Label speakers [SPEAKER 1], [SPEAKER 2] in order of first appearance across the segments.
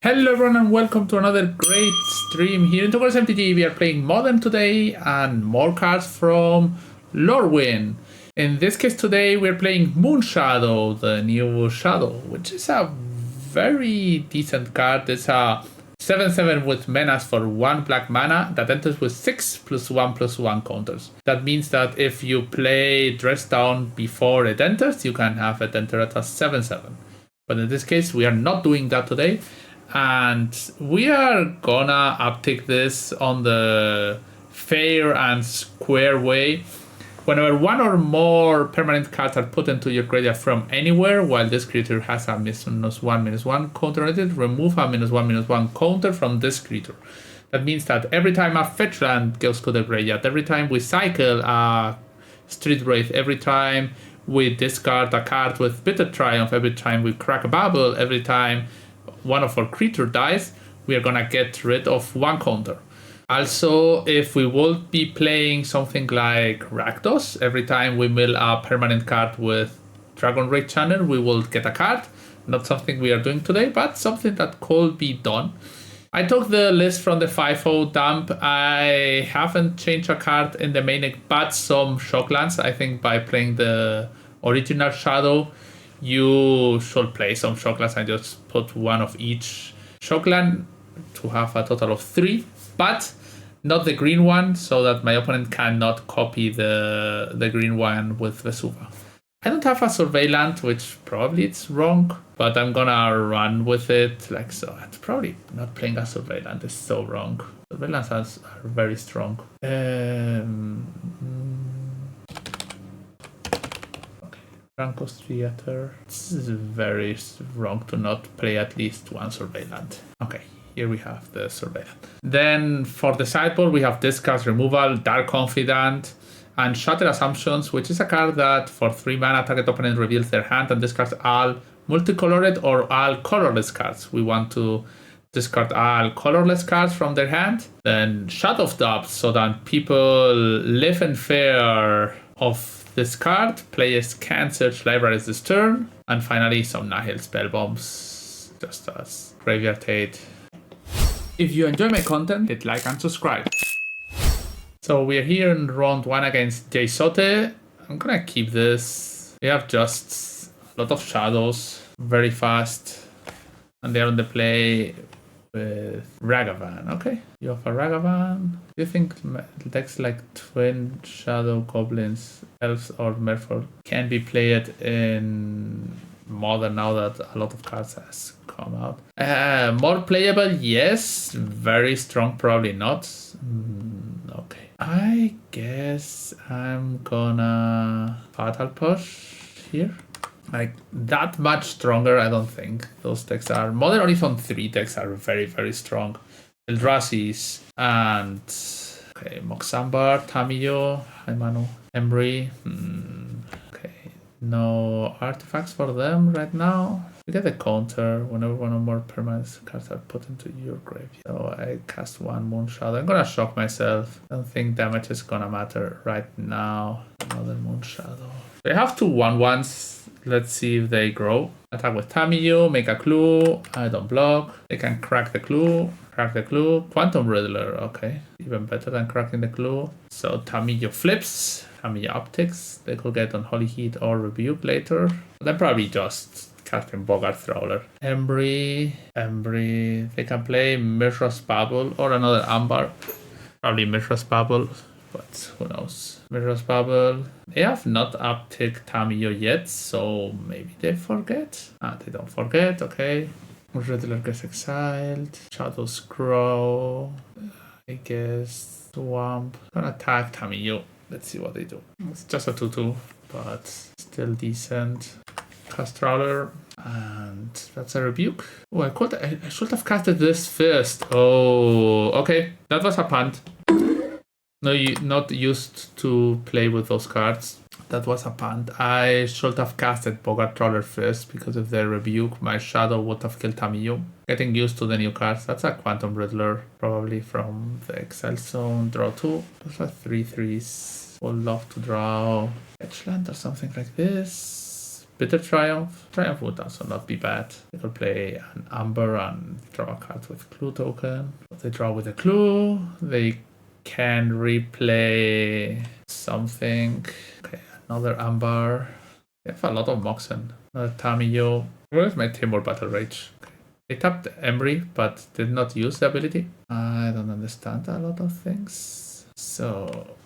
[SPEAKER 1] Hello everyone and welcome to another great stream here in Boros MTG. We are playing Modern today and more cards from Lorwyn. In this case today we're playing Moonshadow, the new Shadow, which is a very decent card. It's a 7/7 with menace for 1 black mana that enters with 6+1/+1 counters. That means that if you play Dress Down before it enters, you can have it enter at a 7/7. But in this case we are not doing that today. And we are gonna uptick this on the fair and square way. Whenever one or more permanent cards are put into your graveyard from anywhere, while this creature has a -1/-1 counter on it, remove a -1/-1 counter from this creature. That means that every time a fetch land goes to the graveyard, every time we cycle a Street Wraith, every time we discard a card with Bitter Triumph, every time we crack a bubble, every time one of our creature dies, we are gonna get rid of 1 counter. Also, if we will be playing something like Rakdos, every time we mill a permanent card with Dragon Rage Channel, we will get a card. Not something we are doing today, but something that could be done. I took the list from the 5/0 dump. I haven't changed a card in the main deck, but some Shocklands. I think by playing the original Shadow, you should play some Shocklands and just put 1 of each Shockland to have a total of 3, but not the green one, so that my opponent cannot copy the green one with Vesuva. I don't have a Surveillant, which probably it's wrong, but I'm gonna run with it like so. It's probably not playing a Surveillant is so wrong. Surveillants are very strong. Franco's Theater. This is very wrong to not play at least 1 Surveillant. Okay, here we have the Surveillant. Then for the sideboard, we have Discard Removal, Dark Confidant, and Shatter Assumptions, which is a card that for 3 mana, target opponent reveals their hand and discards all multicolored or all colorless cards. We want to discard all colorless cards from their hand. Then Shadow of Depths, so that people live in fear of this card. Players can search libraries this turn. And finally, some Nihil Spell Bombs, just as Graveyard Hate. If you enjoy my content, hit like and subscribe. So we are here in round 1 against Izzet. I'm gonna keep this. We have just a lot of shadows, very fast. And they're on the play with Ragavan. Okay, you have a Ragavan. Do you think decks like Twin, Shadow, Goblins, Elves, or Merfolk can be played in Modern now that a lot of cards has come out? More playable, yes. Very strong, probably not. Okay. I guess I'm gonna Fatal Push here. Like that much stronger, I don't think. Those decks are Modern Horizon 3 decks are very, very strong. Eldrazi's and okay, Moxambar, Tamiyo, Haimano, Embry. Okay, no artifacts for them right now. You get a counter whenever 1 or more permanent cards are put into your graveyard. So I cast 1 Moonshadow. I'm gonna shock myself. I don't think damage is gonna matter right now. Another Moonshadow. They have 2 1/1s. Let's see if they grow. Attack with Tamiyo, make a clue. I don't block. They can crack the clue. Crack the clue. Quantum Riddler. Okay. Even better than cracking the clue. So Tamiyo flips. Tamiyo upticks. They could get on Holy Heat or Rebuke later. Then probably just casting Bogart Trawler. Embry. They can play Mishra's Babble or another Amber. Probably Mishra's Babble. But who knows? Mirror's Bubble. They have not upticked Tamiyo yet, so maybe they forget. They don't forget, okay. Riddler gets exiled. Shadows grow. I guess Swamp. Gonna attack Tamiyo. Let's see what they do. It's just a 2/2, but still decent. Cast Trawler. And that's a Rebuke. Oh, I should have casted this first. Oh, okay. That was a punt. No, not used to play with those cards. That was a punt. I should have casted Bogart Trawler first, because if they Rebuke, my Shadow would have killed Tamiyo. Getting used to the new cards. That's a Quantum Riddler, probably from the Exile Zone. Draw 2. Those are 3/3s. Would love to draw Edgeland or something like this. Bitter Triumph. Triumph would also not be bad. They could play an Amber and draw a card with Clue token. If they draw with a Clue, they can replay something. Okay, another Amber. They have a lot of Moxen. Another Tamiyo. Where's my Timur Battle Rage? Okay. They tapped Emery, but did not use the ability. I don't understand a lot of things. So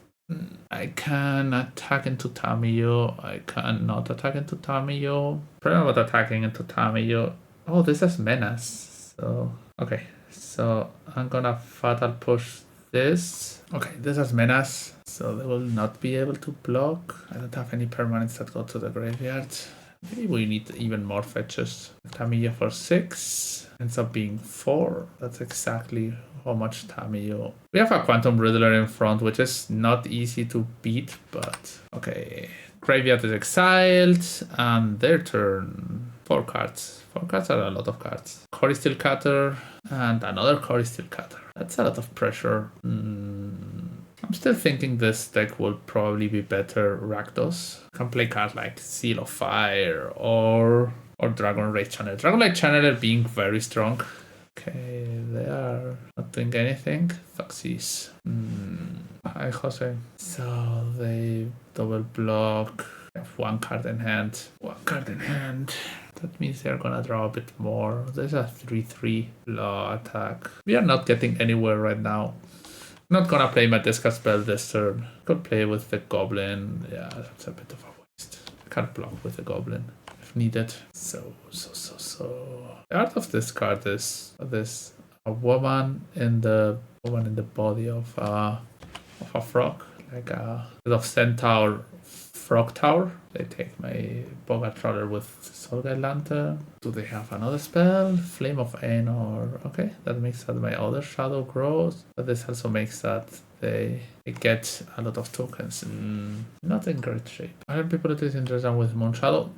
[SPEAKER 1] I can attack into Tamiyo. I cannot attack into Tamiyo. Problem about attacking into Tamiyo. Oh, this has Menace. So, okay. So I'm gonna Fatal Push this. Okay, this has Menace. So they will not be able to block. I don't have any permanents that go to the graveyard. Maybe we need even more fetches. Tamiyo for 6 ends up being 4. That's exactly how much Tamiyo. We have a Quantum Riddler in front, which is not easy to beat, but okay. Graveyard is exiled, and their turn. 4 cards. 4 cards are a lot of cards. Core Steel Cutter, and another Core Steel Cutter. That's a lot of pressure. I'm still thinking this deck will probably be better Rakdos. Can play cards like Seal of Fire or Dragon Rage Channeler. Dragon Rage Channeler being very strong. Okay, they are not doing anything. Thuxes. Hi, Jose. So they double block. They have 1 card in hand. 1 card in hand. That means they're gonna draw a bit more. There's a 3/3 law attack. We are not getting anywhere right now. Not gonna play my discard spell this turn. Could play with the goblin. Yeah, that's a bit of a waste. Can't block with the goblin if needed. So. The art of this card is this a woman in the body of a frog, like a bit of centaur frog tower. They take my Boga Troller with Soulguide Lantern. Do they have another spell? Flame of Aenor. Okay, that makes that my other shadow grows. But this also makes that they get a lot of tokens. Not in great shape. I heard people that is interested with Moonshadow.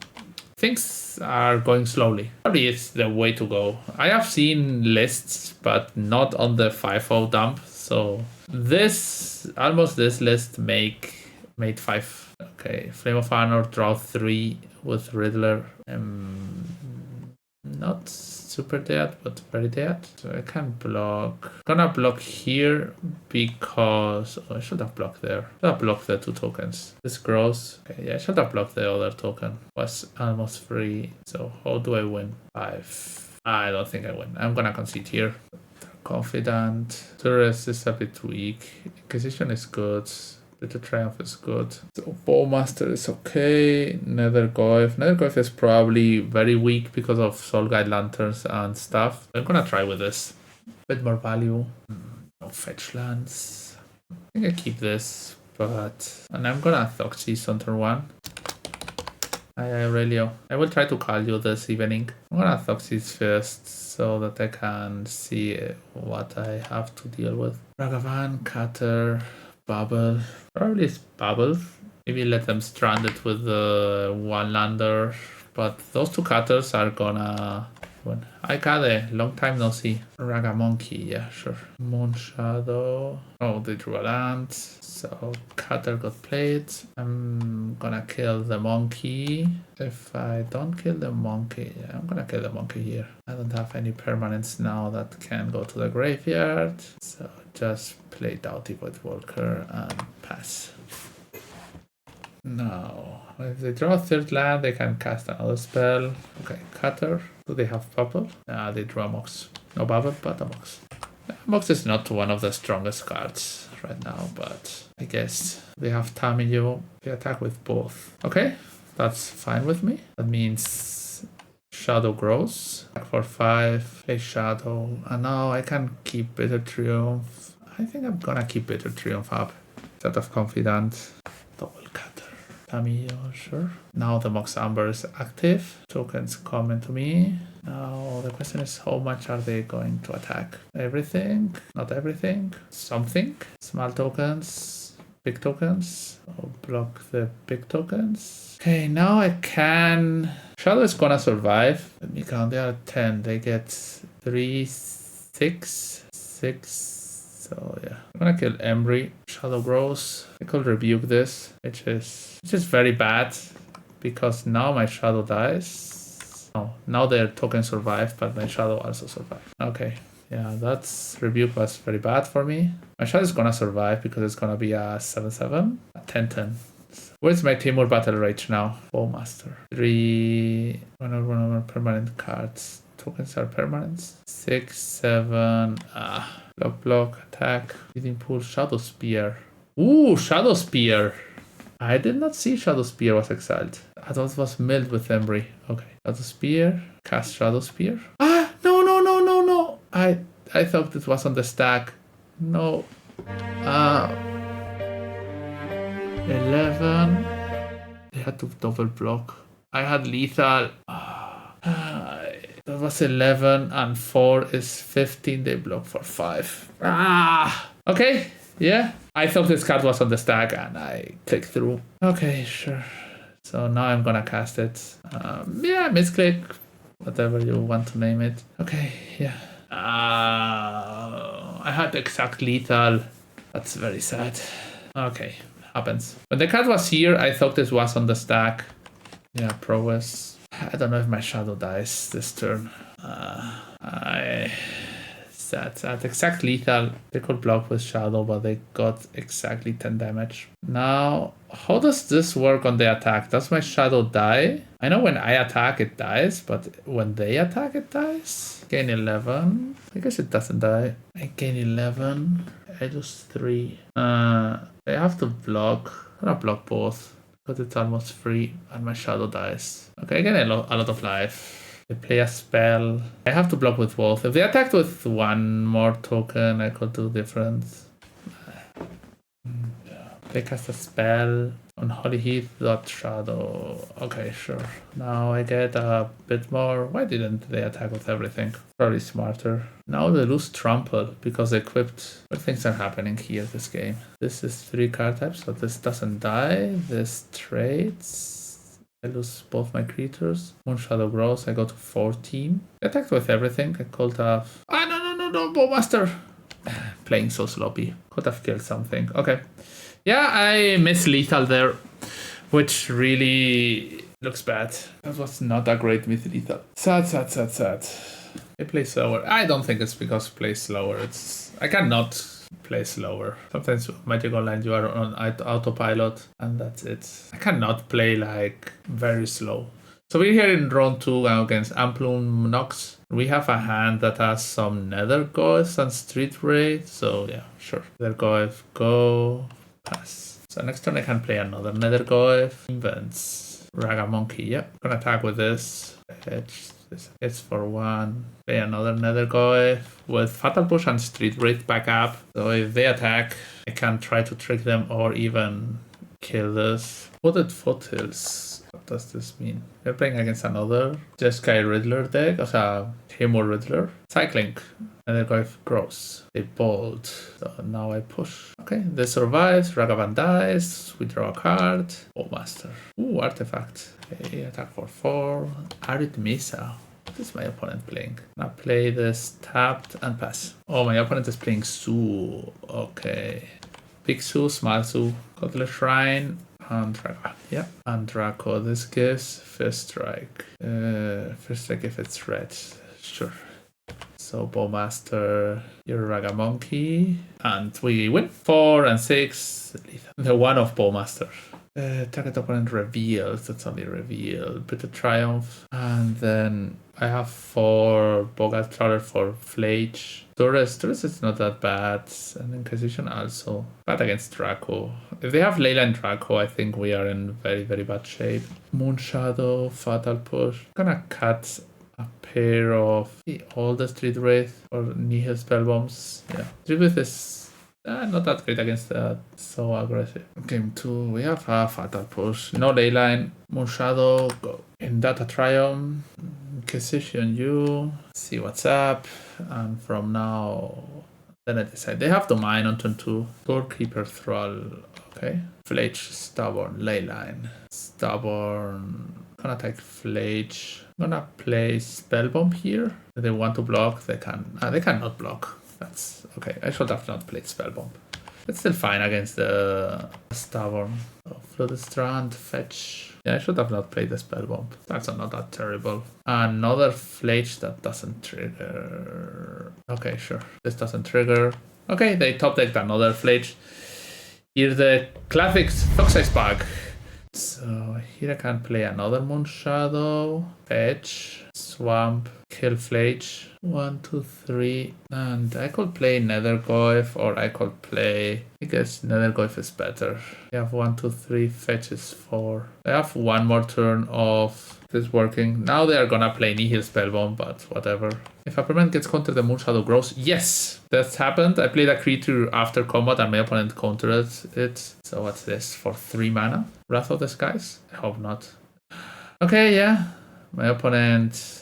[SPEAKER 1] Things are going slowly. Probably it's the way to go. I have seen lists, but not on the 5-0 dump. So this list made 5. Okay, Flame of Honor, draw 3 with Riddler. Not super dead, but very dead. So I can block. Gonna block here because I should have blocked there. Should have blocked the 2 tokens. This grows. Okay, yeah, I should have blocked the other token. Was almost free. So how do I win? 5. I don't think I win. I'm gonna concede here. Confident. Tourist is a bit weak. Inquisition is good. Bitter Triumph is good. So Bowmaster is okay. Nethergoyf is probably very weak because of Soulguide Lanterns and stuff. I'm gonna try with this. Bit more value. No fetch lands. I think I keep this, and I'm gonna Thoxys on turn 1. Aurelio. I will try to call you this evening. I'm gonna Thoxys first so that I can see what I have to deal with. Ragavan, Cutter, Bubble. Probably it's Bubble. Maybe let them strand it with the 1 lander. But those 2 cutters are gonna win. Hi Kade, long time no see. Ragamonkey, yeah, sure. Moonshadow. Oh, they drew a land. So cutter got played. I'm gonna kill the monkey. If I don't kill the monkey, yeah, I'm gonna kill the monkey here. I don't have any permanents now that can go to the graveyard. So just play Doughty Void Walker and pass. Now, if they draw a 3rd land, they can cast another spell. Okay, Cutter. Do they have Bubble? They draw a Mox. No Bubble, but a Mox. Mox is not one of the strongest cards right now, but I guess they have Tamiyo. They attack with both. Okay, that's fine with me. That means Shadow grows. Attack for 5, play Shadow. And now I can keep Bitter Triumph. I think I'm gonna keep Bitter Triumph up. Instead of Confidant. Double Cutter. Tamiyo, sure. Now the Mox Amber is active. Tokens coming to me. Now the question is how much are they going to attack? Everything? Not everything? Something? Small tokens? Big tokens? I'll block the big tokens. Okay, now I can... Shadow is gonna survive. Let me count. They are 10. They get 3, 6, 6. So yeah, I'm gonna kill Embry. Shadow grows. I could rebuke this, which is very bad. because now my shadow dies. Oh, now their token survived, but my shadow also survived. Okay. Yeah, that's rebuke was very bad for me. My shadow is gonna survive because it's gonna be a 7-7, a 10-10. Where's my Timur Battle Rage now? Bowmaster. 3 1 permanent cards. Tokens are permanents. 6, 7. Block, attack. Leading pool, Shadow Spear. Ooh, Shadow Spear. I did not see Shadow Spear was exiled. I thought it was milled with Embry. Okay. Shadow Spear. Cast Shadow Spear. No. I thought it was on the stack. No. 11. They had to double block. I had lethal. That was 11 and 4 is 15. They block for 5. Okay. Yeah. I thought this card was on the stack and I clicked through. Okay, sure. So now I'm gonna cast it. Yeah, misclick. Whatever you want to name it. Okay, yeah. I had exact lethal. That's very sad. Okay, happens. When the card was here, I thought this was on the stack. Yeah, prowess. I don't know if my shadow dies this turn. Sad. Exact lethal. They could block with shadow, but they got exactly 10 damage. Now, how does this work on the attack? Does my shadow die? I know when I attack it dies, but when they attack it dies? Gain 11. I guess it doesn't die. I gain 11. I lose 3. I have to block. I'm gonna block both, but it's almost free and my shadow dies. Okay, I gain a lot of life. They play a spell. I have to block with both. If they attacked with one more token, I could do different. They cast a spell on Holy Heath. Shadow. Okay, sure. Now I get a bit more. Why didn't they attack with everything? Probably smarter. Now they lose Trample because equipped. What things are happening here this game? This is 3 card types, so this doesn't die. This trades. I lose both my creatures. Moonshadow grows. I go to 14. I attacked with everything. I could have. No, Bowmaster. Playing so sloppy. Could have killed something. Okay. Yeah, I miss lethal there, which really looks bad. That was not a great miss lethal. Sad. I play slower. I don't think it's because I play slower. I cannot play slower. Sometimes Magic Online you are on autopilot and that's it. I cannot play like very slow. So we're here in round 2 against Amplum Nox. We have a hand that has some Nether Goyfs and Street Raid. So yeah, sure. Nether Goyf, go, pass. So next turn I can play another Nether Goyf. Invents. Raga Monkey, yeah. Gonna attack with this. Edge. It's for 1. Play another Nether Goyf with Fatal Push and Street Raid back up. So if they attack, I can try to trick them or even kill this. Wooded Foothills. What does this mean? We're playing against another Jeskai Riddler deck, as a Timur Riddler. Cycling. Nether Goyf grows. They bolt. So now I push. Okay, this survives. Ragavan dies. We draw a card. Bowmaster. Ooh, artifact. Okay, attack for 4. Arid Mesa. What is my opponent playing? I play this tapped and pass. Oh, my opponent is playing Su. Okay. Big Su, small Su. Cutler Shrine. And Draco. Yeah. And Draco. This gives First Strike. First Strike if it's red. Sure. So Bowmaster, you're Raga Monkey. And we win. 4 and 6. The 1 of Bowmaster. Target opponent reveals. That's only reveal. Bitter Triumph. And then I have 4 Bogat Trawler for Flage. Duress is not that bad. And Inquisition also. Bad against Draco. If they have Layla and Draco, I think we are in very, very bad shape. Moonshadow, Fatal Push. I'm gonna cut a pair of all the Street Wraith or Nihil Spell Bombs. Yeah. Street Wraith is not that great against that. So aggressive. Game 2, we have a Fatal Push. No Leyline. Moonshadow, go. In Data Triumph, Inquisition you. See what's up. And from now, then I decide. They have to mine on turn 2. Doorkeeper Thrall. Okay. Flage, Stubborn, Leyline. Stubborn. Gonna take Flage. Gonna play Spellbomb here. If they want to block, they can. They cannot block. That's okay. I should have not played Spellbomb. It's still fine against the Stubborn. So Flooded Strand, fetch. Yeah, I should have not played the spell bomb. That's not that terrible. Another flage that doesn't trigger. Okay, sure. This doesn't trigger. Okay, they top decked another flage. Here the classic Toxic bag. So here I can play another Moonshadow, fetch, swamp, kill flage. 1, 2, 3. And I could play Nethergoyf, or I could play, I guess Nethergoyf is better. You have 1, 2, 3, fetch is 4. I have one more turn of this working. Now they are gonna play Nihil Spellbomb, but whatever. If a permanent gets countered, the Moonshadow grows. Yes, that's happened. I played a creature after combat and my opponent countered it. So what's this? For 3 mana? Wrath of the Skies? I hope not. Okay, yeah. My opponent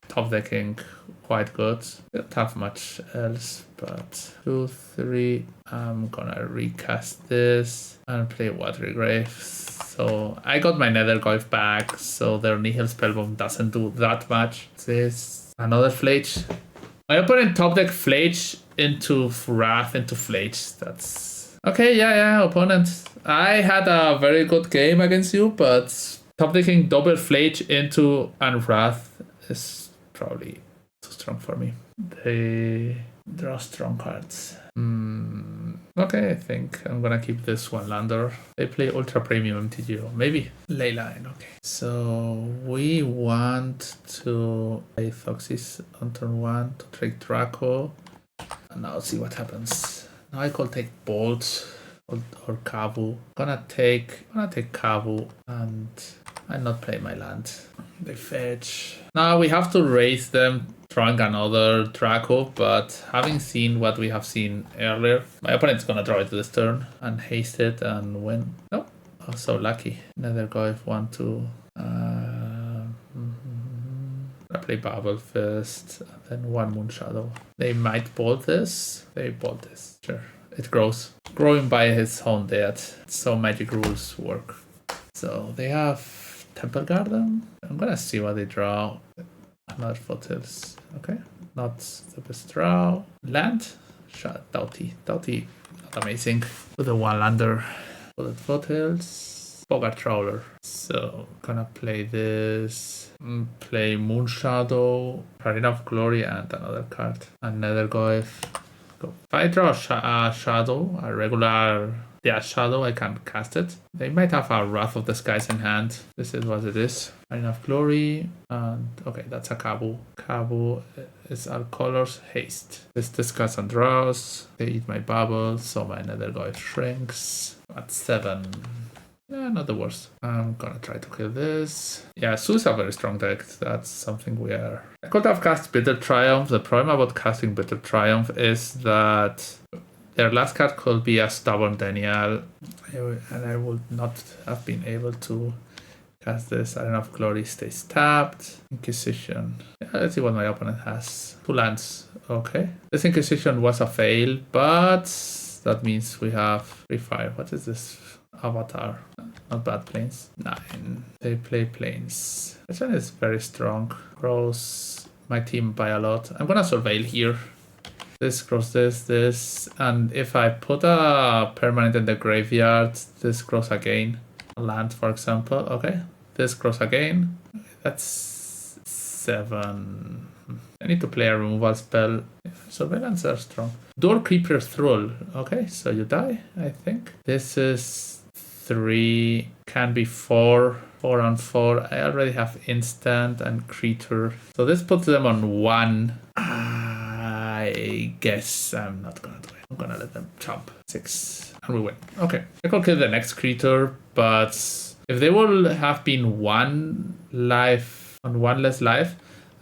[SPEAKER 1] top decking quite good. Don't have much else, but 2, 3. I'm gonna recast this and play Watery Grave. So I got my Nethergoyf back, so their Nihil Spellbomb doesn't do that much. This another Flage. My opponent top deck Flage into Wrath into Flage. That's okay. Yeah, opponent. I had a very good game against you, but top decking double Flage into and Wrath is probably too strong for me. They draw strong cards. Okay, I think I'm gonna keep this one lander. They play Ultra Premium MTGO. Maybe Leyline. Okay. So we want to play Foxys on turn 1 to trade Draco. And now see what happens. Now I could take Bolt or Kavu. Gonna take Kavu and not play my land. They fetch. Now we have to raise them, drawing another Draco, but having seen what we have seen earlier, my opponent's gonna draw it this turn and haste it and win. Oh, so lucky. Nethergoyf 1, 2. I play Babel first, and then 1 Moonshadow. They might bolt this. They bolt this. Sure. It grows. Growing by his own death. So magic rules work. So they have Temple Garden. I'm gonna see what they draw. Another Foothills. Okay. Not the best draw. Land. Shot. Doughty, not amazing. With a 1-lander. Bullet Foothills. Bogart Trawler. So gonna play this. Play Moonshadow. Arena of Glory and another card. And Nethergoyf. Go. If I draw a shadow, a regular shadow, I can cast it. They might have a Wrath of the Skies in hand. This is what it is. Arena of Glory. And okay, that's a Kabu. Kabu is our colors. Haste. This discards and draws. They eat my bubble, so my Nethergoyf shrinks. At 7. Yeah, not the worst. I'm gonna try to kill this. Yeah, Su is a very strong deck. That's something we are. I could have cast Bitter Triumph. The problem about casting Bitter Triumph is that their last card could be a Stubborn Daniel, and I would not have been able to cast this. Arena of Glory stays tapped. Inquisition. Yeah, let's see what my opponent has. 2 lands. Okay. This Inquisition was a fail, but that means we have 3-5. What is this? Avatar. Not bad. Plains. 9. They play Plains. This one is very strong. Grows my team by a lot. I'm gonna surveil here. This grows this, and if I put a permanent in the graveyard, this grows again. A land, for example. Okay. This grows again. That's 7. I need to play a removal spell. Surveillance are strong. Door Creeper Thrall. Okay, so you die, I think. This is 3, can be 4, 4 on 4. I already have instant and creature. So this puts them on 1. I guess I'm not gonna do it. I'm gonna let them chomp. 6. And we win. Okay. I could kill the next creature, but if they will have been 1 life on 1 less life,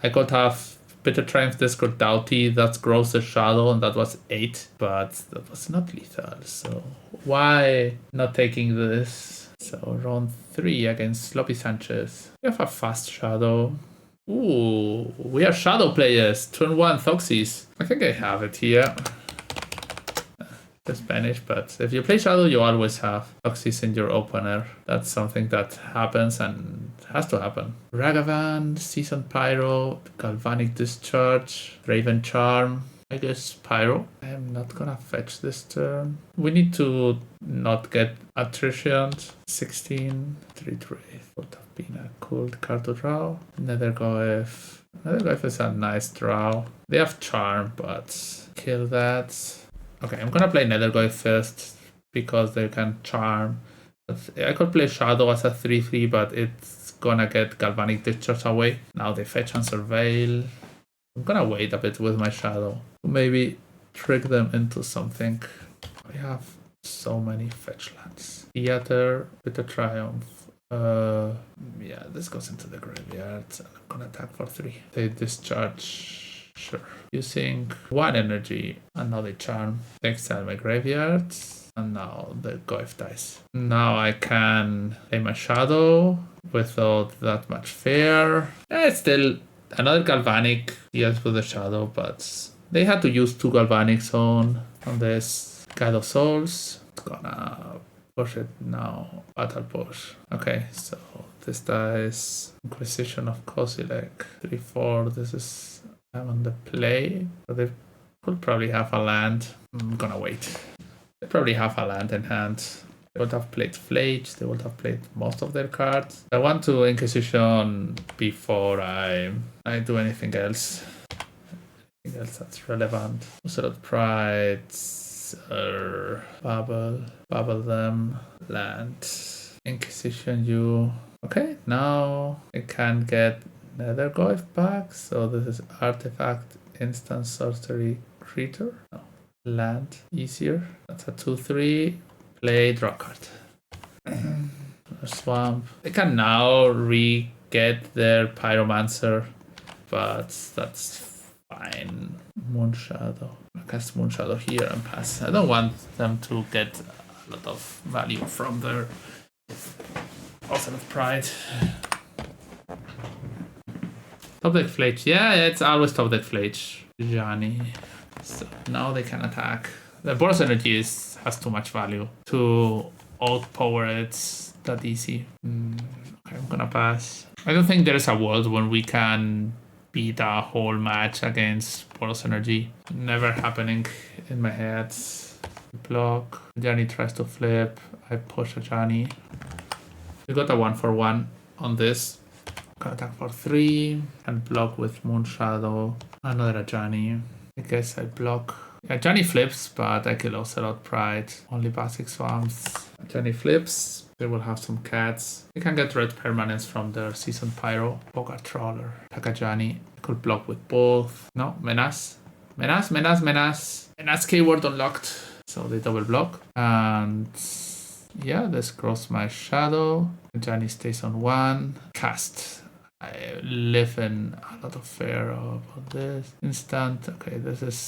[SPEAKER 1] I could have Bitter Triumph, Discord, Doughty, that grows the shadow, and that was 8, but that was not lethal, so why not taking this? So round 3 against Sloppy Sanchez. We have a fast shadow. Ooh, we are shadow players. Turn 1 Thoxies. I think I have it here. The Spanish, but if you play shadow, you always have Thoxies in your opener. That's something that happens and has to happen. Ragavan, Seasoned Pyro, Galvanic Discharge, Raven Charm. I guess Pyro. I'm not gonna fetch this turn. We need to not get attrition. 16, 3 would have been a cool card to draw. Nethergoyf. Nethergoyf is a nice draw. They have Charm, but kill that. Okay, I'm gonna play Nethergoyf first because they can Charm. But I could play Shadow as a 3/3, but it's gonna get Galvanic Discharge away. Now they fetch and Surveil. I'm gonna wait a bit with my Shadow. Maybe trick them into something. We have so many fetch lands. Theater with a Triumph. Yeah, this goes into the graveyard. And I'm gonna attack for 3. They discharge. Sure. Using 1 energy and now they charm. Next time my graveyard. And now the Goyf dies. Now I can play my Shadow without that much fear. It's still another Galvanic, yes, with the Shadow, but they had to use 2 Galvanics on this Guide of Souls. It's gonna push it now. Battle push. Okay, so this dies. Inquisition of Kozilek. 3/4. This is I'm on the play. But they could probably have a land. I'm gonna wait. They probably have a land in hand. They would have played Flage. They would have played most of their cards. I want to Inquisition before I do anything else. Anything else that's relevant. Sort of Pride. Babble them. Land. Inquisition you. Okay, now I can get Nethergoyf back. So this is Artifact, Instant Sorcery, Creature. No. Land easier. That's a 2/3. Play, draw card. Swamp. They can now re-get their Pyromancer, but that's fine. Moonshadow. I cast Moonshadow here and pass. I don't want them to get a lot of value from their Awesome Pride. Top deck Flage. Yeah, it's always top deck Flage. Johnny. So now they can attack. The Boros energy has too much value to outpower it that easy. Okay, I'm gonna pass. I don't think there's a world when we can beat a whole match against Boros energy. Never happening in my head. Block. Johnny tries to flip. I push a Johnny. We got a 1/1 on this. Gonna attack for 3 and block with Moonshadow. Another Johnny. I guess I block. Yeah, Johnny flips, but I kill Ocelot Pride. Only basic swamps. Johnny flips. They will have some cats. You can get red permanents from their Seasoned Pyro. Bogart Trawler. Taka Johnny. I could block with both. No, Menace. Menace. Menace keyword unlocked. So they double block. And yeah, this grows my Shadow. Johnny stays on 1. Cast. I live in a lot of fear about this. Instant. Okay, this is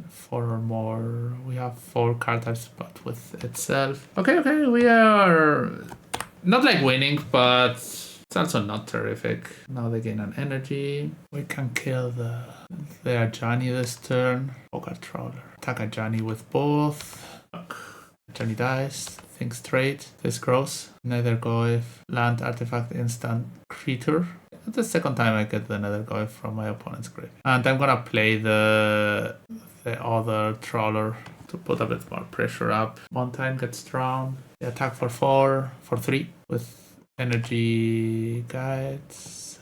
[SPEAKER 1] 4 or more. We have 4 card types, but with itself. Okay, we are not like winning, but it's also not terrific. Now they gain an energy. We can kill the Ajani this turn. Bogart Trawler. Attack Ajani with both. Ajani dies. Think straight. This grows. Nethergoyf. Land, artifact, instant, creature. That's the second time I get the Nethergoyf from my opponent's grave. And I'm gonna play the other Trawler to put a bit more pressure up. Mountain gets drowned. They attack for 4, for 3 with energy guides.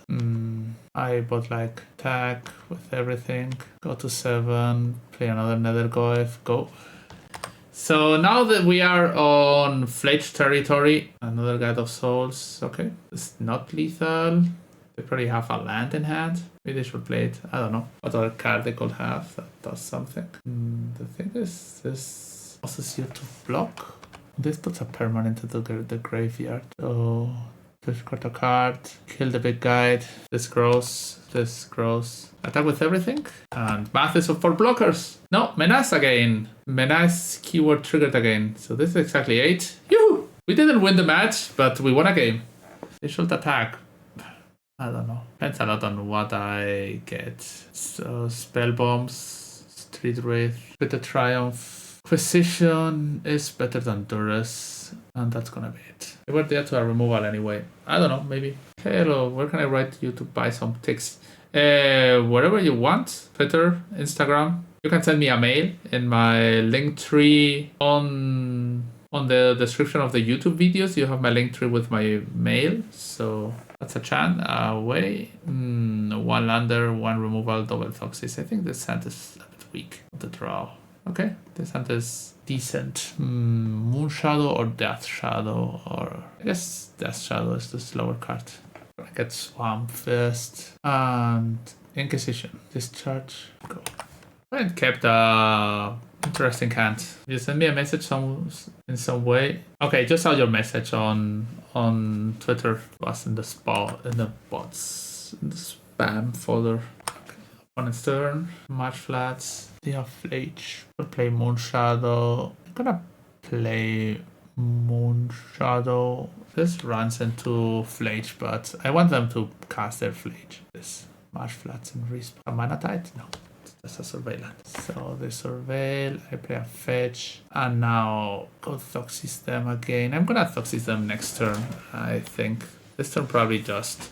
[SPEAKER 1] I bought like attack with everything. Go to 7. Play another Nethergoyf. Go. So now that we are on Flage territory, another Guide of Souls. Okay, it's not lethal. They probably have a land in hand. Maybe they should play it. I don't know what other card they could have that does something. The thing is, this forces you to block. This puts a permanent into the graveyard. So discard a card, kill the big guide. This grows. Attack with everything. And math is for blockers. No, Menace again. Menace keyword triggered again. So this is exactly 8. Yoo-hoo! We didn't win the match, but we won a game. They should attack. I don't know. Depends a lot on what I get. So spell bombs, Street Wraith, with the Triumph. Precision is better than Duress. And that's gonna be it. We were there to a removal anyway. I don't know, maybe. Hello, where can I write you to buy some ticks? Wherever you want. Twitter, Instagram. you can send me a mail in my link tree on the description of the YouTube videos. You have my link tree with my mail. So that's a chan away. One lander, one removal, double Thoxis. I think this hand is a bit weak of the draw. Okay, this hand is decent. Moonshadow or Death Shadow, or I guess Death Shadow is the slower card. I get Swamp first and Inquisition. Discharge. Go. And kept a interesting hand. You send me a message in some way. Okay, just saw your message on Twitter. It was in the bots, in the spam folder. Opponent's turn. Match flats. They have Flage. We'll play Moonshadow. I'm gonna play Moonshadow. This runs into Flage, but I want them to cast their Flage. This Match flats and respawn. A mana tide? No. That's a surveillance. So they surveil, I play a fetch, and now go Thoxis them again. I'm gonna Thoxis them next turn, I think. This turn probably just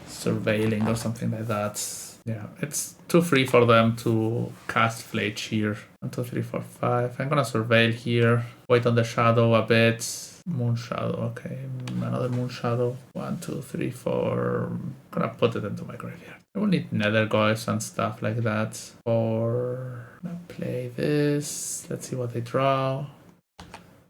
[SPEAKER 1] surveilling or something like that. Yeah, it's too free for them to cast Flage here. 1, 2, 3, 4, 5. I'm gonna surveil here, wait on the shadow a bit. Moonshadow, okay, another Moonshadow. 1, 2, 3, 4. I'm gonna put it into my graveyard. I will need Nether Goyfs and stuff like that. Or I'm gonna play this. Let's see what they draw.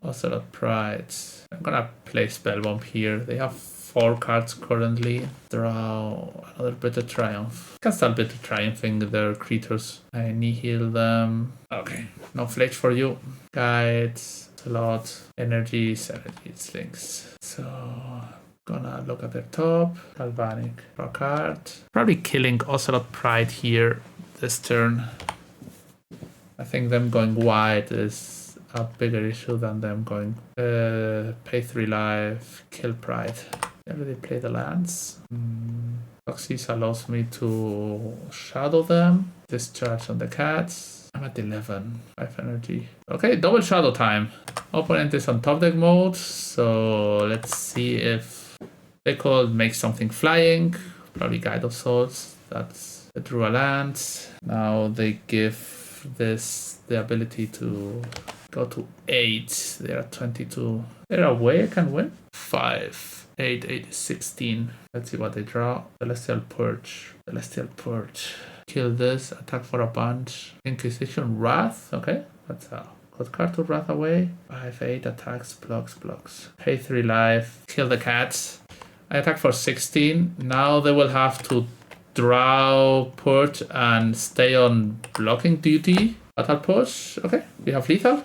[SPEAKER 1] Ocelot Pride. I'm gonna play Spellbomb here. They have 4 cards currently. Draw another Bitter Triumph. Can start Bitter Triumphing their creatures. I Nihil them. Okay, no Flage for you. Guides. A lot. Energy, Sanity, Slings. So gonna look at their top. Galvanic. Draw a card. Probably killing Ocelot Pride here this turn. I think them going wide is a bigger issue than them going pay 3 life, kill Pride. I already play the lands. Thoxis allows me to shadow them. Discharge on the cats. I'm at 11. 5 energy. Okay, double shadow time. Opponent is on top deck mode, so let's see if they could make something flying. Probably Guide of Souls. That's the drew a land. Now they give this the ability to go to 8. They're at 22. There a way I can win? 5. 8, 8 is 16. Let's see what they draw. Celestial Purge. Celestial Purge. Kill this. Attack for a bunch. Inquisition Wrath. Okay. That's a good card to Wrath away. 5, 8 attacks. Blocks. Pay 3 life. Kill the cats. I attack for 16. Now they will have to draw Purge and stay on blocking duty. Battle Push. Okay. We have lethal.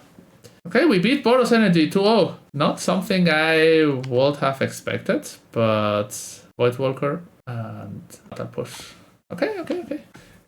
[SPEAKER 1] Okay, we beat Boros Energy 2-0. Not something I would have expected, but Voidwalker and Battle Push. Okay.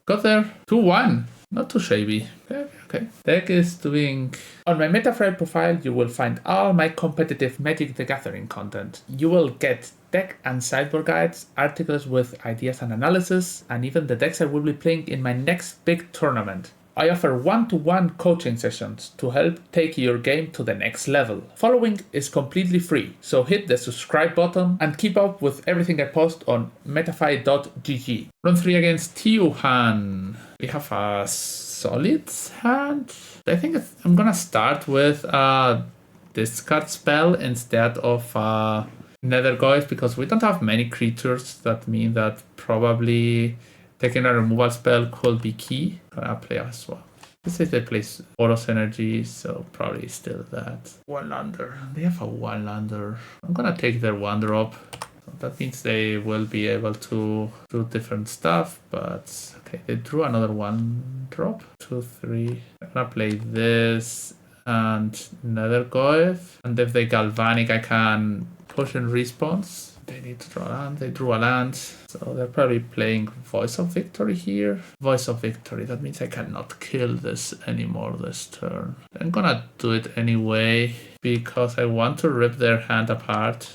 [SPEAKER 1] Got there. 2-1. Not too shabby. Okay. Deck is doing... On my Metaframe profile, you will find all my competitive Magic the Gathering content. You will get deck and sideboard guides, articles with ideas and analysis, and even the decks I will be playing in my next big tournament. I offer one-to-one coaching sessions to help take your game to the next level. Following is completely free, so hit the subscribe button and keep up with everything I post on metafy.gg. Run 3 against Tiuhan. We have a solid hand. I think I'm gonna start with a discard spell instead of Nether Goyf because we don't have many creatures. That means that probably taking a removal spell could be key. Gonna play as well. Let's say they play Boros Energy, so probably still that. 1-lander. They have a 1-lander. I'm gonna take their 1-drop. That means they will be able to do different stuff, but okay, they drew another 1-drop. 2, 3. I'm gonna play this and Nether Goyf. And if they Galvanic, I can push in response. They need to draw land. They drew a land. So they're probably playing Voice of Victory here. Voice of Victory. That means I cannot kill this anymore this turn. I'm gonna do it anyway because I want to rip their hand apart.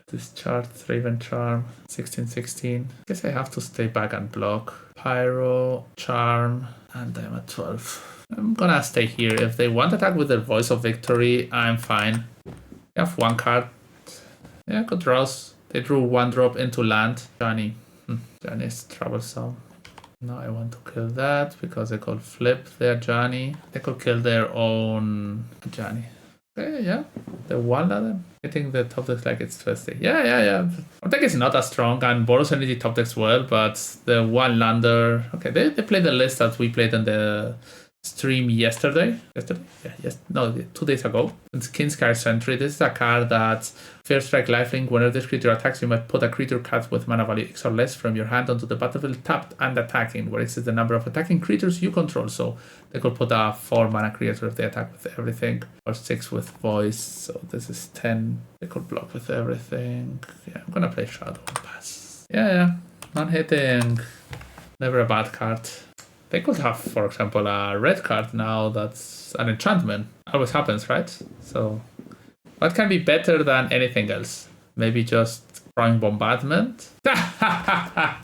[SPEAKER 1] Discharge, Raven Charm, 16-16. Guess I have to stay back and block. Pyro, Charm, and I'm at 12. I'm gonna stay here. If they want to attack with their Voice of Victory, I'm fine. I have 1 card. Yeah, good draws. They drew 1-drop into land. Johnny is troublesome. No, I want to kill that because they could flip their Johnny. They could kill their own Johnny. Okay, yeah. The one ladder. I think the top deck like it's twisty. Yeah. Top deck is not as strong and Boros Energy top decks well, but the one lander. Okay, they played the list that we played on the stream yesterday. Yeah, 2 days ago. It's Kinskyre Sentry. This is a card that first strike lifelink. Whenever this creature attacks, you might put a creature card with mana value X or less from your hand onto the battlefield tapped and attacking, where X is the number of attacking creatures you control. So they could put a 4 mana creature if they attack with everything, or 6 with voice. So this is 10. They could block with everything. Yeah, I'm gonna play Shadow and pass. Yeah. Non-hitting. Never a bad card. They could have, for example, a red card now that's an enchantment. Always happens, right? So what can be better than anything else? Maybe just throwing bombardment? Yeah,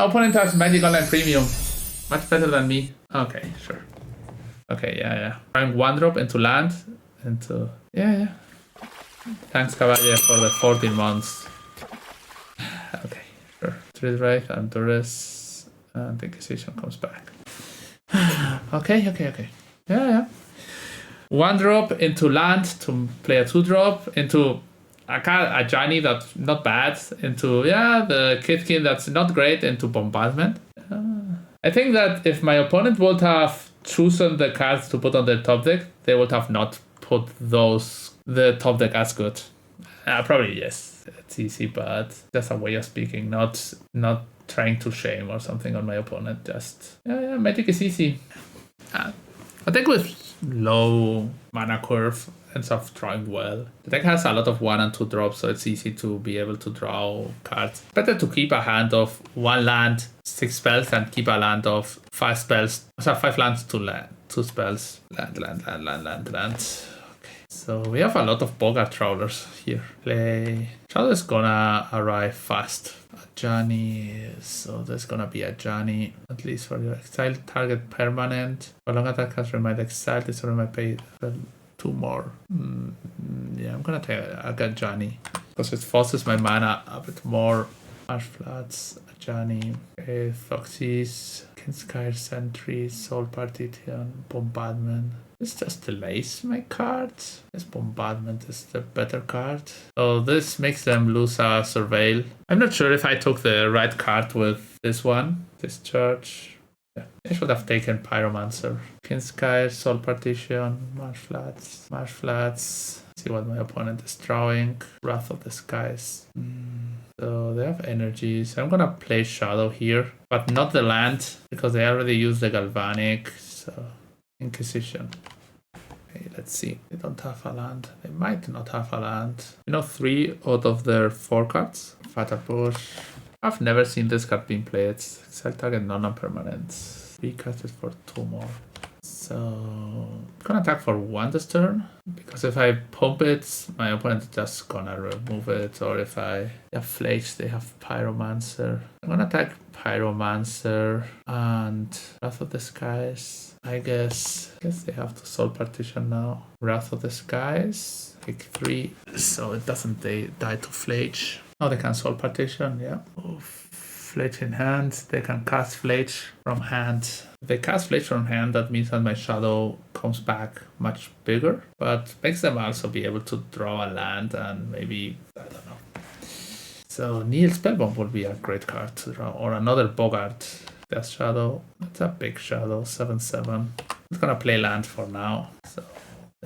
[SPEAKER 1] opponent has Magic Online Premium. Much better than me. Okay, sure. Okay, yeah. Throwing 1-drop into land. Yeah. Thanks, Cavalier, for the 14 months. Okay, sure. Trade right and Doris. And the Inquisition comes back. Okay. Yeah. 1-drop into land to play a 2-drop into a Johnny that's not bad, into the Kitkin that's not great, into bombardment. I think that if my opponent would have chosen the cards to put on their top deck, they would have not put the top deck as good. Probably yes, it's easy, but that's a way of speaking, not trying to shame or something on my opponent. Just Magic is easy. I think with low mana curve ends up drawing well. The deck has a lot of 1 and 2 drops, so it's easy to be able to draw cards. Better to keep a hand of 1 land, 6 spells, than keep a land of 5 spells. So 5 lands, 2 land, 2 spells. Land. So we have a lot of Bogart Trawlers here. Play. Shadow is gonna arrive fast. A Johnny. So there's gonna be a Johnny. At least for your exile target permanent. For long attack has remind exile. This will remind pay 2 more. Yeah, I'm gonna take a Johnny. Because it forces my mana a bit more. Marsh Flats, a Johnny. Okay, Foxys, Kinskyre Sentry, Soul Partition, Bombardment. This just delays my cards. This bombardment is the better card. So this makes them lose a surveil. I'm not sure if I took the right card with this one. Discharge. Yeah, I should have taken Pyromancer. Kinskyre, Soul Partition, Marsh Flats. See what my opponent is drawing. Wrath of the Skies. So they have energy. So I'm gonna play Shadow here, but not the land because they already used the Galvanic. So Inquisition. Okay, let's see. They don't have a land. They might not have a land. 3 out of their 4 cards. Fatal Push. I've never seen this card being played. Exile target non-permanent. 3 cards for 2 more. So I'm gonna attack for 1 this turn. Because if I pump it, my opponent is just gonna remove it. Or if I have Flakes, they have Pyromancer. I'm gonna attack Pyromancer and Wrath of the Skies. I guess they have to Soul Partition now. Wrath of the Skies. Pick 3. So it doesn't die to Flage. Oh, they can Soul Partition, yeah. Flage in hand. They can cast Flage from hand. If they cast Flage from hand, that means that my Shadow comes back much bigger. But makes them also be able to draw a land and maybe, I don't know. So Neil Spellbomb would be a great card to draw. Or another Bogart. Death Shadow. It's a big Shadow. 7/7. I'm just gonna play land for now. So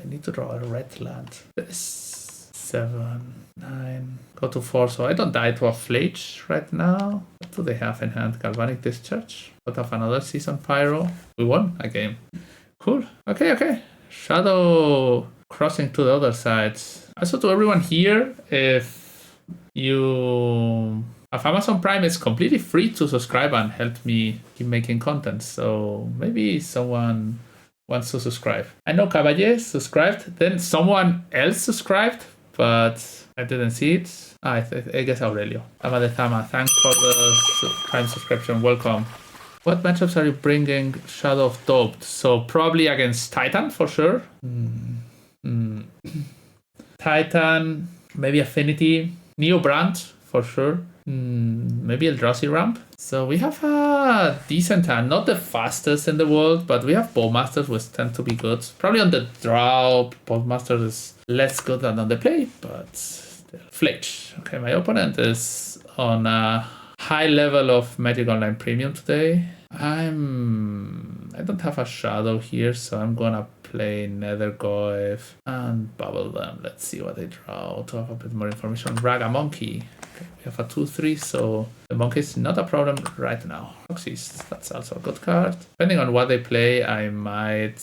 [SPEAKER 1] I need to draw a red land. This 7, 9. Go to 4. So I don't die to a Flage right now. What do they have in hand? Galvanic Discharge. Put off another Season Pyro. We won a game. Cool. Okay. Shadow crossing to the other side. Also to everyone here, if you have Amazon Prime, it's completely free to subscribe and help me keep making content. So maybe someone wants to subscribe. I know Cavalier subscribed, then someone else subscribed, but I didn't see it. I guess Aurelio. Tama de Tama, thanks for the Prime subscription. Welcome. What matchups are you bringing Shadow of Doped? So probably against Titan for sure. Titan, maybe Affinity, Neo Brand for sure. Maybe Eldrazi ramp. So we have a decent hand, not the fastest in the world, but we have Bowmasters, which tend to be good. Probably on the draw, Bowmasters is less good than on the play, but still. Fletch. Okay, my opponent is on a high level of Magic Online Premium today. I don't have a shadow here, so I'm gonna play Nethergoyf and bubble them. Let's see what they draw to have a bit more information. Raga Monkey. Okay, we have a 2/3, so the monkey is not a problem right now. Grixis, that's also a good card. Depending on what they play, I might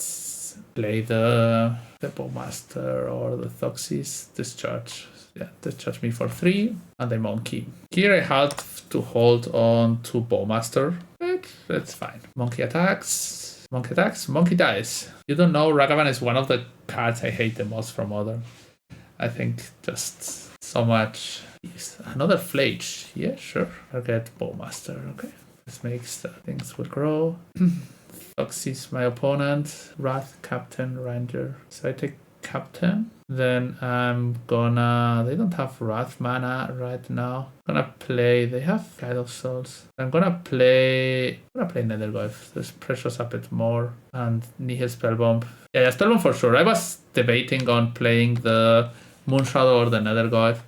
[SPEAKER 1] play the Bowmaster or the Thoxis. Discharge. Yeah, discharge me for 3 and a monkey. Here I had to hold on to Bowmaster. That's fine. Monkey attacks. Monkey dies. You don't know, Ragavan is one of the cards I hate the most from Modern. I think just so much. Another Flage. Yeah, sure. I'll get Bowmaster. Okay. This makes things will grow. Thoxis, my opponent. Wrath, Captain, Ranger. So I take Captain. Then I'm gonna... They don't have Wrath mana right now. I'm gonna play... They have Guide of Souls. I'm gonna play Nethergoyf. This pressures a bit more. And Nihil Spellbomb. Yeah, Spellbomb for sure. I was debating on playing the Moonshadow or the Nethergoyf.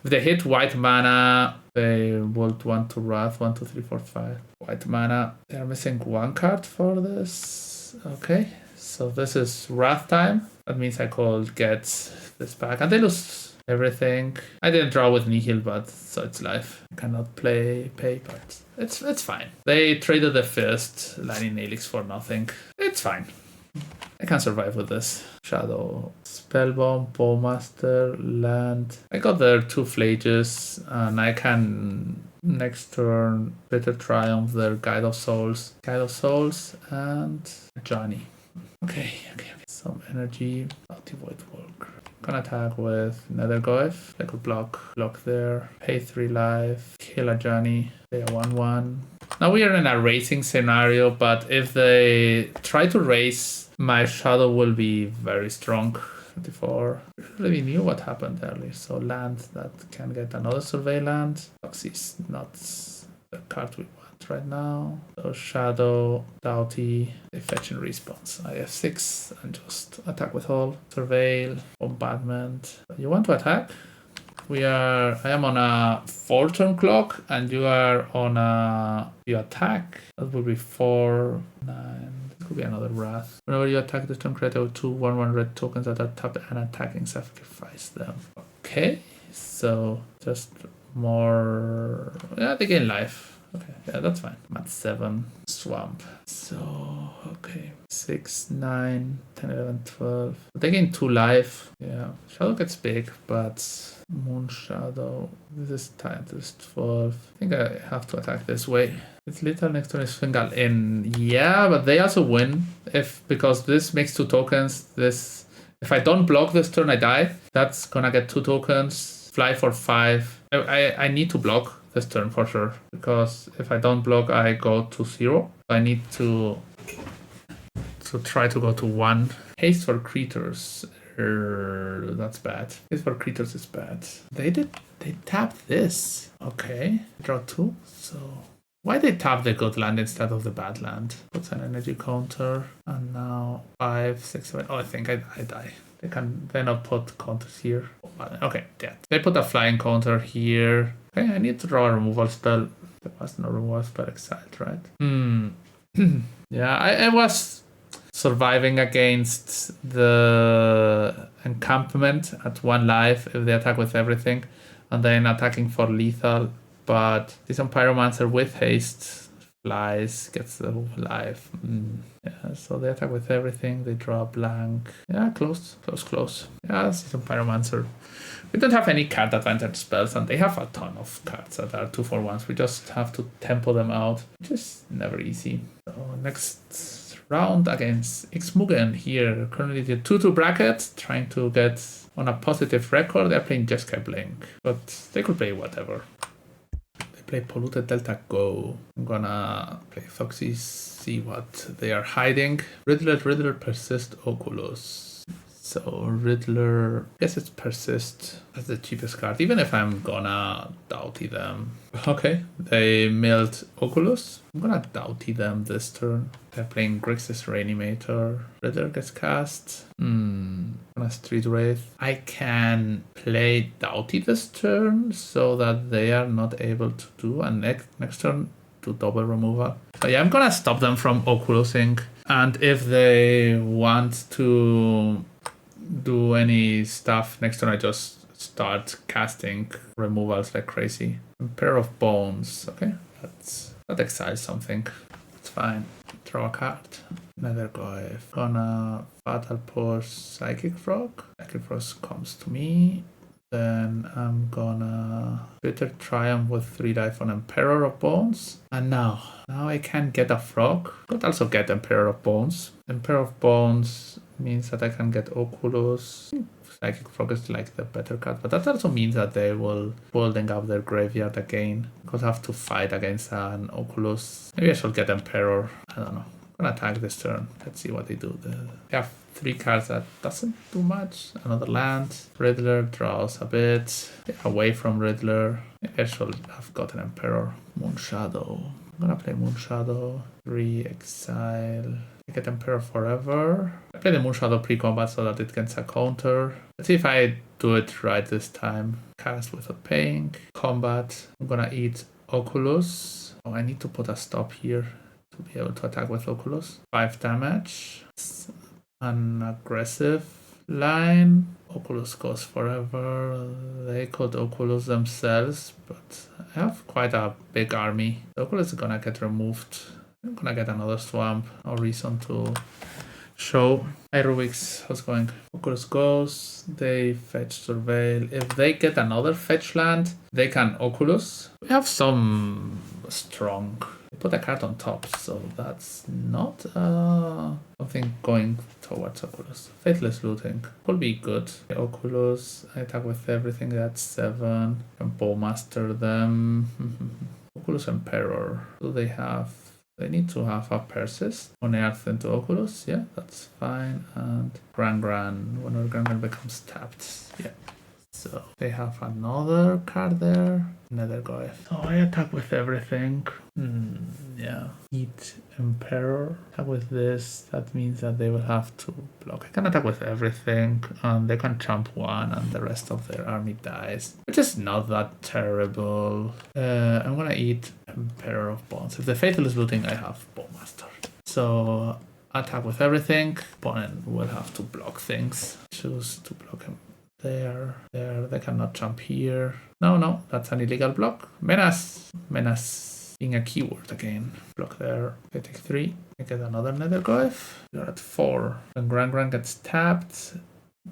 [SPEAKER 1] If they hit white mana, they would want to Wrath 1, 2, 3, 4, 5. White mana. They're missing 1 card for this. Okay. So this is Wrath time. That means I could get this back. And they lose everything. I didn't draw with Nihil, but so it's life. I cannot pay, but it's fine. They traded the first Lightning Helix for nothing. It's fine. I can survive with this. Shadow, Spellbomb, Bowmaster, Land. I got their 2 Flages, and I can next turn Bitter Triumph their Guide of Souls, and Johnny. Okay. Some energy. Multi-Void Walker. Gonna attack with Nethergoyf. I could block there. Pay 3 life. Kill a Johnny. Pay a 1/1. Now we are in a racing scenario, but if they try to race, my shadow will be very strong. 24. We already knew what happened earlier. So land that can get another surveillance. Toxis, not the card we want right now. So shadow, Doughty, they fetch and response. I have 6 and just attack with all. Surveil, bombardment. You want to attack? I am on a 4-turn clock, and you are on you attack. That would be 4, 9. This could be another Wrath. Whenever you attack this turn, create 2 1/1 red tokens that are tapped and attacking, sacrifice them. Okay, so just more. Yeah, they gain life. Okay, yeah, that's fine. I'm at 7. Swamp. So, okay. 6, 9, 10, 11, 12. They gain 2 life. Yeah, Shadow gets big, but Moonshadow. This is 10, this is 12. I think I have to attack this way. It's little next turn is Fingal in. Yeah, but they also win because this makes 2 tokens. If I don't block this turn, I die. That's gonna get 2 tokens. Fly for 5. I need to block this turn for sure, because if I don't block, I go to 0. I need to try to go to 1. Haste for creatures. That's bad. Haste for creatures is bad. They tapped this. Okay. Draw 2. So why they tap the good land instead of the bad land? Puts an energy counter. And now 5, 6, 7. Oh, I think I die. They can then not put counters here. Okay, yeah. They put a flying counter here. Okay, I need to draw a removal spell. There was no removal spell exiled, right? Yeah, I was surviving against the encampment at 1 life if they attack with everything, and then attacking for lethal. But this Pyromancer with haste flies, gets the life. Yeah, so they attack with everything. They draw a blank. Yeah, close. Yeah, this is Pyromancer. We don't have any card advantage spells, and they have a ton of cards that are 2/1s. We just have to tempo them out, which is never easy. So next round against Xmugen here. Currently the 2-2 bracket, trying to get on a positive record. They're playing Jeskai Blink, but they could play whatever. They play Polluted Delta Go. I'm gonna play Thoxis, see what they are hiding. Riddler, Persist, Oculus. So Riddler, I guess it's Persist. That's the cheapest card, even if I'm gonna Doughty them. Okay, they milled Oculus. I'm gonna Doughty them this turn. They're playing Grixis Reanimator. Riddler gets cast. Gonna Street Wraith. I can play Doughty this turn so that they are not able to do a next turn to double removal. So yeah, I'm gonna stop them from Oculusing. And if they want to do any stuff next turn, I just start casting removals like crazy. A pair of bones. Okay, that exiles something. It's fine. Draw a card. Another guy. Gonna Fatal Push Psychic Frog. Psychic Frog comes to me. Then I'm gonna Bitter Triumph with 3 life on Emperor of Bones. And now I can get a frog. Could also get Emperor of Bones. Emperor of Bones means that I can get Oculus. Psychic Frog is like the better card, but that also means that they will building up their graveyard again. Could have to fight against an Oculus. Maybe I should get Emperor. I don't know. I'm gonna attack this turn. Let's see what they do. They have 3 cards that doesn't do much. Another land. Riddler draws a bit. They're away from Riddler. Maybe I should have got an Emperor. Moonshadow. I'm gonna play Moonshadow. 3 exile. I get Emperor forever. I play the Moonshadow pre-combat so that it gets a counter. Let's see if I do it right this time. Cast without paying. Combat. I'm gonna eat Oculus. Oh, I need to put a stop here to be able to attack with Oculus. 5 damage. It's an aggressive line. Oculus goes forever. They could Oculus themselves, but I have quite a big army. Oculus is gonna get removed. I'm gonna get another swamp. No reason to show. Hi Rubik's, how's it going? Oculus goes. They fetch Surveil. If they get another fetch land, they can Oculus. We have some strong. Put a card on top, so that's not something going towards Oculus. Faithless Looting could be good. Oculus, I attack with everything, that's 7. Can Bowmaster them. Oculus Emperor, do they have? They need to have a Persist on Earth into Oculus, yeah, that's fine. And Gran, when Gran becomes tapped, yeah. So they have another card there. Another guy. So I attack with everything. Yeah. Eat Emperor. Attack with this. That means that they will have to block. I can attack with everything. And they can jump 1 and the rest of their army dies. Which is not that terrible. I'm gonna eat Emperor of Bones. If the Fatal is looting, I have Bowmaster. So attack with everything. Opponent will have to block things. Choose to block him. There, they cannot jump here. No, that's an illegal block. Menace being a keyword again. Block there. I take 3. I get another Nethergoyf. You're at 4. When Gran gets tapped,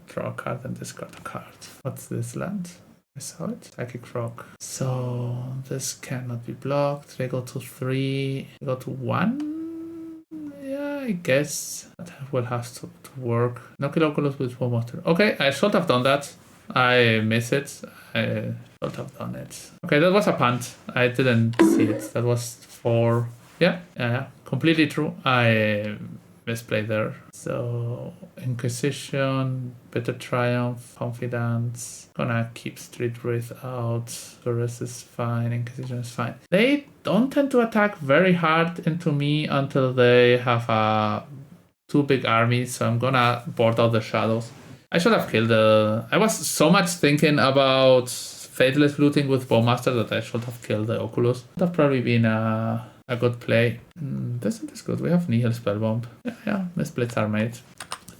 [SPEAKER 1] draw a card and discard a card. What's this land? I saw it. Psychic Frog. So this cannot be blocked. They go to 3. They go to 1. I guess that will have to work. No kill Oculus with Bowmaster. Okay, I should have done that. I miss it. I should have done it. Okay, that was a punt. I didn't see it. That was 4. Yeah. Completely true. I misplayed there. So Inquisition, Bitter Triumph, Confidence. Gonna keep Street Wraith out. Boros is fine. Inquisition is fine. They don't tend to attack very hard into me until they have 2 big armies. So I'm gonna board out the shadows. I should have killed I was so much thinking about Faithless Looting with Bowmaster that I should have killed the Oculus. Would have probably been a good play. This is good. We have Nihil Spellbomb. Yeah. Misplays are made.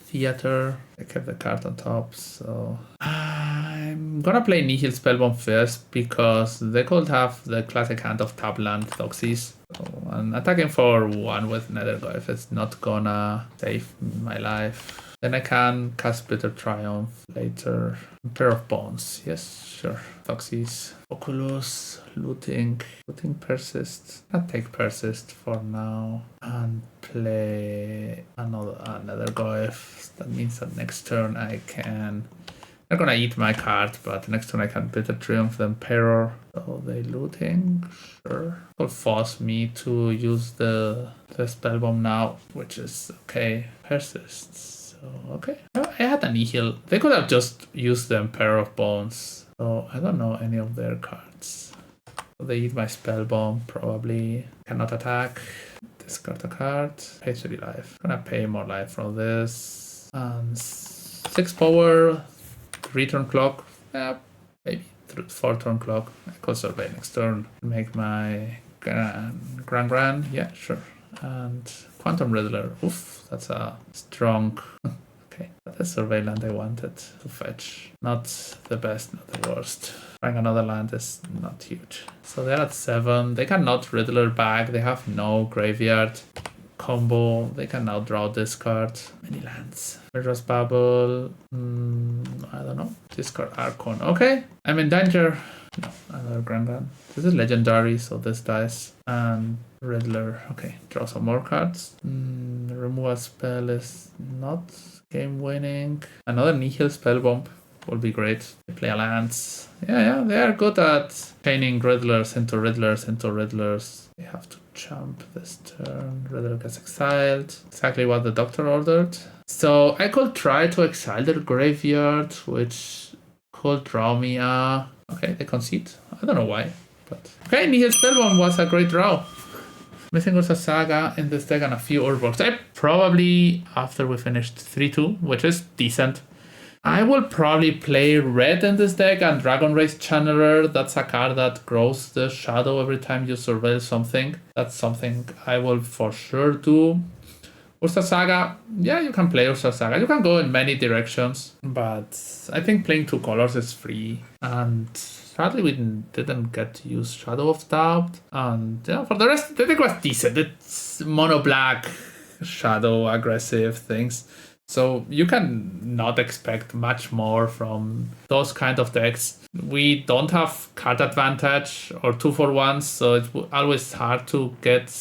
[SPEAKER 1] Theater. I kept the card on top, so I'm gonna play Nihil Spellbomb first because they could have the classic hand of Tabland Toxis. So I'm attacking for 1 with Nethergoyf. It's not gonna save my life. Then I can cast Bitter Triumph later. Pair of Bones. Yes, sure. Toxis. Oculus. Looting. Looting Persist. I'll take Persist for now. And play another Goef. That means that next turn I can... I'm gonna eat my card, but next turn I can Bitter Triumph the Emperor. So they looting, sure. Will force me to use the Spellbomb now, which is okay. Persists. okay. I had a nihil. They could have just used the Emperor of Bones. So I don't know any of their cards. They eat my spell bomb, probably. Cannot attack. Discard a card. Pay 3 life. Gonna pay more life from this. And 6 power. 3 turn clock. Yeah, maybe 4 turn clock. I could survey next turn. Make my Grand. Yeah, sure. And Quantum Riddler. Oof, that's a strong. Okay, that's the survey land I wanted to fetch. Not the best, not the worst. Trying another land is not huge. So they're at 7. They cannot Riddler back. They have no graveyard combo. They can now draw this card. Many lands. Murderous Babble. I don't know. Discard Archon. Okay, I'm in danger. No, another Grand. This is legendary, so this dies. And Riddler. Okay, draw some more cards. Remove a spell is not game winning. Another Nihil Spellbomb will be great. They play a lands. Yeah, they are good at chaining Riddlers into Riddlers into Riddlers. They have to jump this turn. Riddler gets exiled. Exactly what the doctor ordered. So I could try to exile their graveyard, which could draw me a... Okay, they concede. I don't know why, but... Okay, Nihil Spellbomb was a great draw. Missing Ursa Saga in this deck and a few Urborgs. I probably, after we finished 3-2, which is decent, I will probably play red in this deck and Dragon Race Channeler. That's a card that grows the shadow every time you surveil something. That's something I will for sure do. Ursa Saga, yeah, you can play Ursa Saga. You can go in many directions, but I think playing 2 colors is free. And sadly, we didn't get to use Shadow of Doubt. And yeah, for the rest, the deck was decent. It's mono black, shadow, aggressive things. So you can not expect much more from those kind of decks. We don't have card advantage or 2-for-1s, so it's always hard to get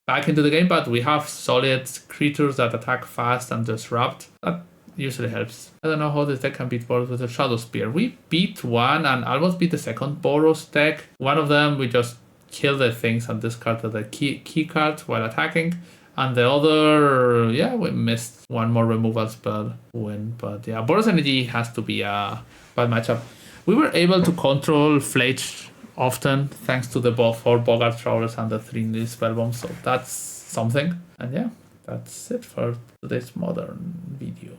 [SPEAKER 1] back into the game, but we have solid creatures that attack fast and disrupt. That usually helps. I don't know how this deck can beat Boros with a Shadow Spear. We beat one and almost beat the second Boros deck. One of them, we just kill the things and discarded the key card while attacking. And the other, yeah, we missed one more removal spell to win. But yeah, Boros Energy has to be a bad matchup. We were able to control Fletch often thanks to the 4 Bogart Trawlers and the 3 Nihil Spellbombs. So that's something. And yeah, that's it for today's Modern video.